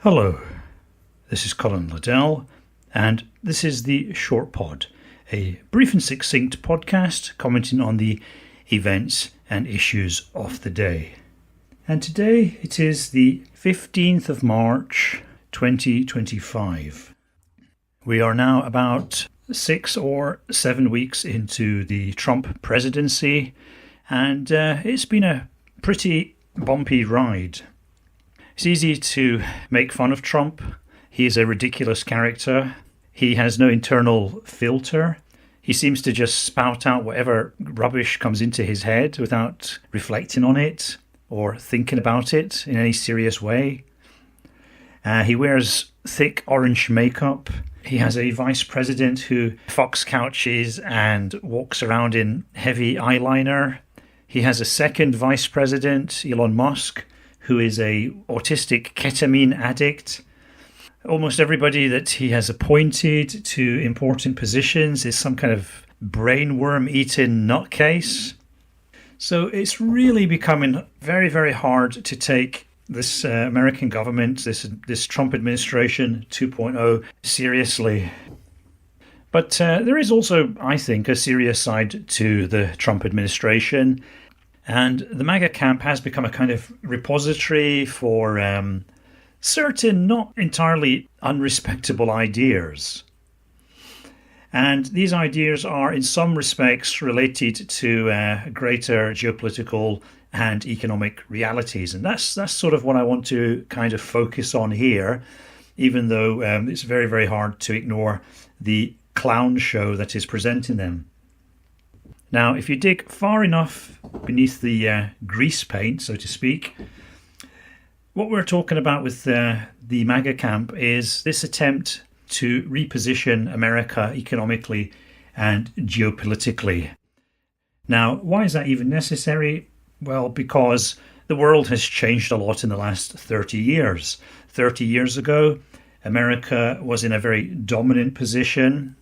Hello, this is Colin Liddell, and this is the Shortpod, a brief and succinct podcast commenting on the events and issues of the day. And today it is the 15th of March 2025. We are now about 6 or 7 weeks into the Trump presidency, and it's been a pretty bumpy ride. It's easy to make fun of Trump. He is a ridiculous character. He has no internal filter. He seems to just spout out whatever rubbish comes into his head without reflecting on it or thinking about it in any serious way. He wears thick orange makeup. He has a vice president who fucks couches and walks around in heavy eyeliner. He has a second vice president, Elon Musk, who is a autistic ketamine addict. Almost everybody that he has appointed to important positions is some kind of brainworm-eating nutcase. So it's really becoming very, very hard to take this American government, this Trump administration 2.0 seriously. But there is also, I think, a serious side to the Trump administration. And the Maga camp has become a kind of repository for certain not entirely unrespectable ideas. And these ideas are in some respects related to greater geopolitical and economic realities. And that's sort of what I want to kind of focus on here, even though it's very, very hard to ignore the clown show that is presenting them. Now, if you dig far enough beneath the grease paint, so to speak, what we're talking about with the Maga camp is this attempt to reposition America economically and geopolitically. Now, why is that even necessary? Well, because the world has changed a lot in the last 30 years. 30 years ago, America was in a very dominant position.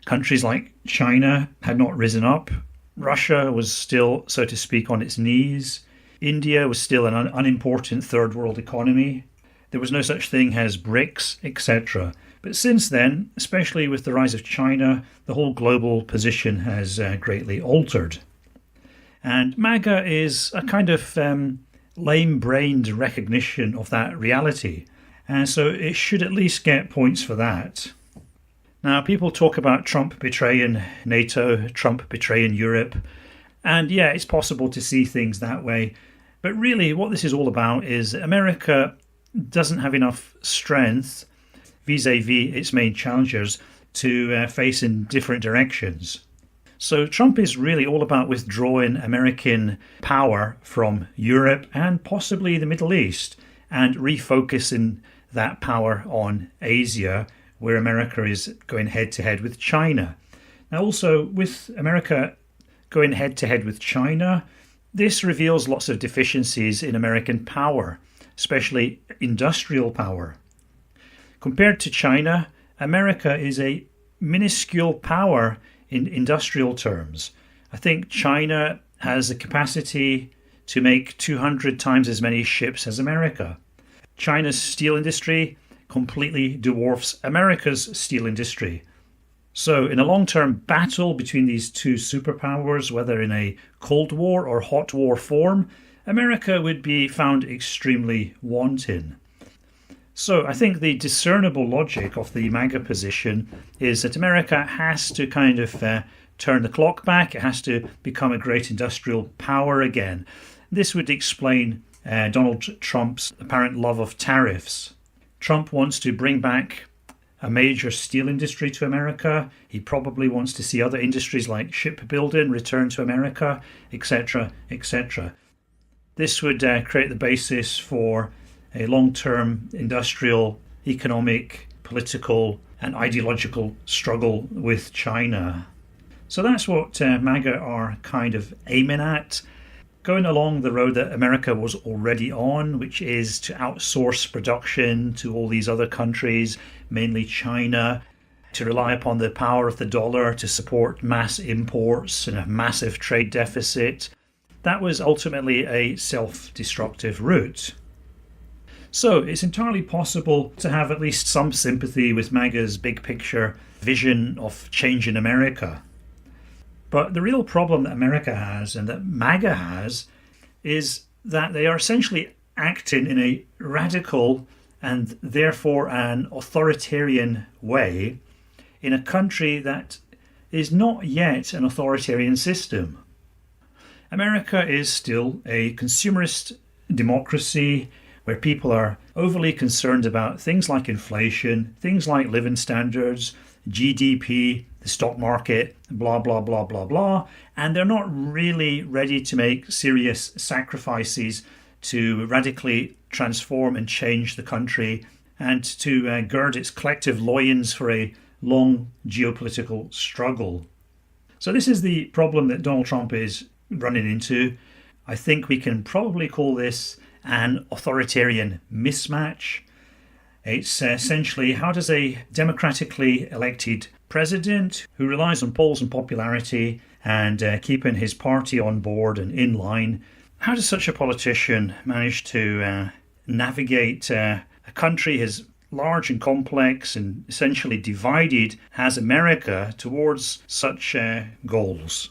Countries like China had not risen up. Russia was still, so to speak, on its knees. India was still an unimportant third world economy. There was no such thing as BRICS, etc. But since then, especially with the rise of China, the whole global position has greatly altered. And MAGA is a kind of lame-brained recognition of that reality. And so it should at least get points for that. Now, people talk about Trump betraying NATO, Trump betraying Europe, and yeah, it's possible to see things that way. But really, what this is all about is America doesn't have enough strength vis-a-vis its main challengers to face in different directions. So Trump is really all about withdrawing American power from Europe and possibly the Middle East and refocusing that power on Asia, where America is going head-to-head with China. Now also, with America going head-to-head with China, this reveals lots of deficiencies in American power, especially industrial power. Compared to China, America is a minuscule power in industrial terms. I think China has the capacity to make 200 times as many ships as America. China's steel industry completely dwarfs America's steel industry. So in a long-term battle between these two superpowers, whether in a Cold War or hot war form, America would be found extremely wanting. So I think the discernible logic of the MAGA position is that America has to kind of turn the clock back. It has to become a great industrial power again. This would explain Donald Trump's apparent love of tariffs. Trump wants to bring back a major steel industry to America. He probably wants to see other industries like shipbuilding return to America, etc., etc. This would create the basis for a long-term industrial, economic, political, and ideological struggle with China. So that's what MAGA are kind of aiming at. Going along the road that America was already on, which is to outsource production to all these other countries, mainly China, to rely upon the power of the dollar to support mass imports and a massive trade deficit. That was ultimately a self-destructive route. So it's entirely possible to have at least some sympathy with MAGA's big picture vision of change in America. But the real problem that America has and that MAGA has is that they are essentially acting in a radical and therefore an authoritarian way in a country that is not yet an authoritarian system. America is still a consumerist democracy where people are overly concerned about things like inflation, things like living standards, GDP, the stock market, blah, blah, blah, blah, blah, and they're not really ready to make serious sacrifices to radically transform and change the country and to gird its collective loins for a long geopolitical struggle. So this is the problem that Donald Trump is running into. I think we can probably call this an authoritarian mismatch. It's essentially, how does a democratically elected president who relies on polls and popularity and keeping his party on board and in line, how does such a politician manage to navigate a country as large and complex and essentially divided as America towards such goals?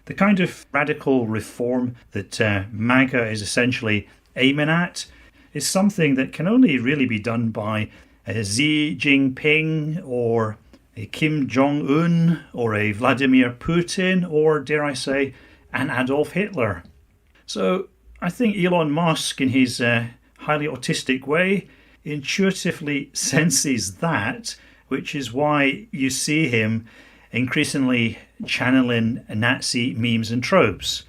The kind of radical reform that MAGA is essentially aiming at is something that can only really be done by a Xi Jinping or a Kim Jong-un or a Vladimir Putin or, dare I say, an Adolf Hitler. So I think Elon Musk, in his highly autistic way, intuitively senses that, which is why you see him increasingly channeling Nazi memes and tropes.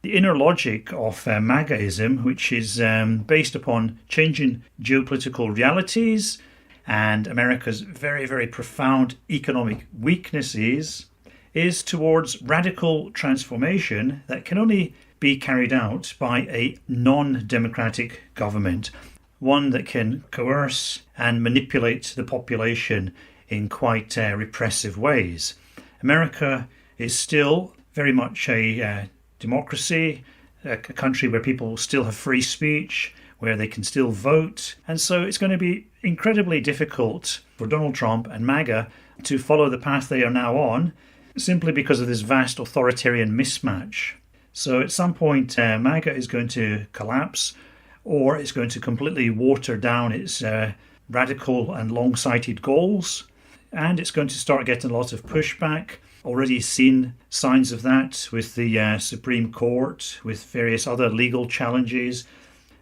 The inner logic of MAGAism, which is based upon changing geopolitical realities and America's very, very profound economic weaknesses, is towards radical transformation that can only be carried out by a non-democratic government, one that can coerce and manipulate the population in quite repressive ways. America is still very much a democracy, a country where people still have free speech, where they can still vote. And so it's going to be incredibly difficult for Donald Trump and MAGA to follow the path they are now on, simply because of this vast authoritarian mismatch. So at some point, MAGA is going to collapse, or it's going to completely water down its radical and long-sighted goals, and it's going to start getting a lot of pushback. Already seen signs of that with the Supreme Court, with various other legal challenges,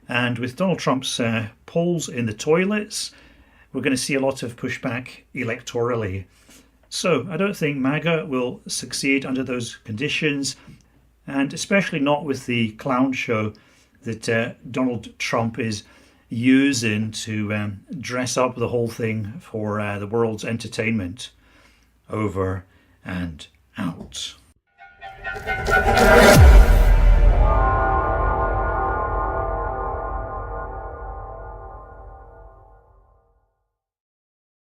and with Donald Trump's polls in the toilets, we're going to see a lot of pushback electorally. So I don't think MAGA will succeed under those conditions, and especially not with the clown show that Donald Trump is using to dress up the whole thing for the world's entertainment. Over and out.